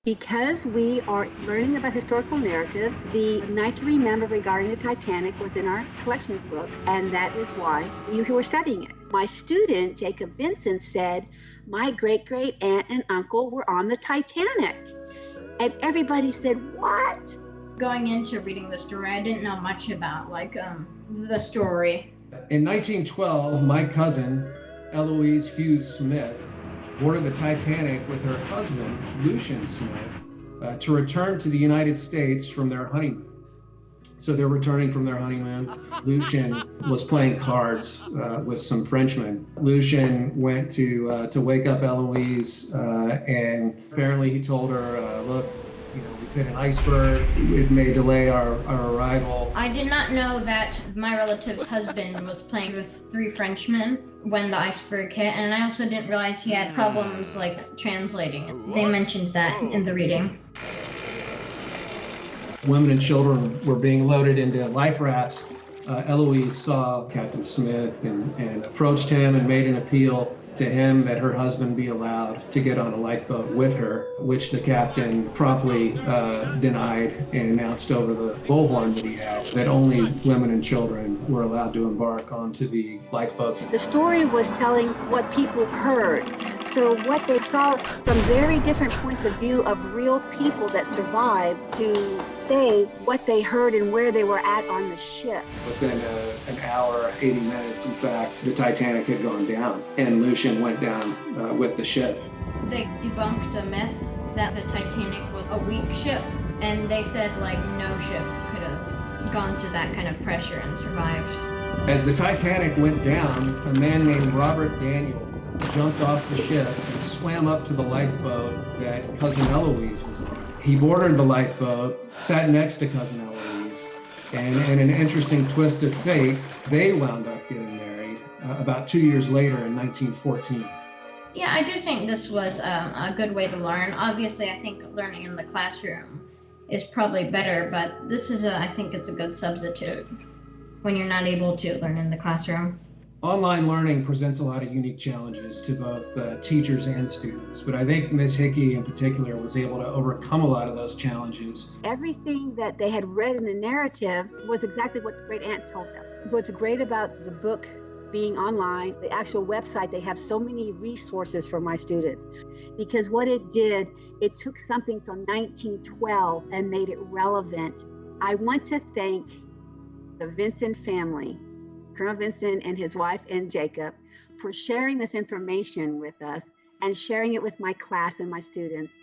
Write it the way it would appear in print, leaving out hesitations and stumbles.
Because we are learning about historical narratives, the Night to Remember regarding the Titanic was in our collections book, and that is why we were studying it. My student, Jacob Vinson, said, my great-great aunt and uncle were on the Titanic. And everybody said, what? Going into reading the story, I didn't know much about the story. In 1912, my cousin, Eloise Hughes Smith, boarded the Titanic with her husband, Lucian Smith, to return to the United States from their honeymoon. So they're returning from their honeymoon. Lucian was playing cards with some Frenchmen. Lucian went to wake up Eloise, and apparently he told her, look, we've hit an iceberg. It may delay our arrival. I did not know that my relative's husband was playing with three Frenchmen when the iceberg hit, and I also didn't realize he had problems translating it. They mentioned that in the reading. Women and children were being loaded into life rafts. Eloise saw Captain Smith and approached him and made an appeal to him that her husband be allowed to get on a lifeboat with her, which the captain promptly denied and announced over the bullhorn that he had that only women and children were allowed to embark onto the lifeboats. The story was telling what people heard. So what they saw from very different points of view of real people that survived to say what they heard and where they were at on the ship. Within an hour, 80 minutes, in fact, the Titanic had gone down and Lucian went down with the ship. They debunked a myth that the Titanic was a weak ship, and they said no ship could have gone through that kind of pressure and survived. As the Titanic went down, a man named Robert Daniel jumped off the ship and swam up to the lifeboat that Cousin Eloise was on. He boarded the lifeboat, sat next to Cousin Eloise, and in an interesting twist of fate, they wound up getting married about 2 years later in 1914. Yeah, I do think this was a good way to learn. Obviously, I think learning in the classroom is probably better, but this is I think it's a good substitute when you're not able to learn in the classroom. Online learning presents a lot of unique challenges to both teachers and students, but I think Ms. Hickey in particular was able to overcome a lot of those challenges. Everything that they had read in the narrative was exactly what the great aunt told them. What's great about the book being online, the actual website, they have so many resources for my students, because what it did, it took something from 1912 and made it relevant. I want to thank the Vinson family, Colonel Vinson and his wife and Jacob, for sharing this information with us and sharing it with my class and my students.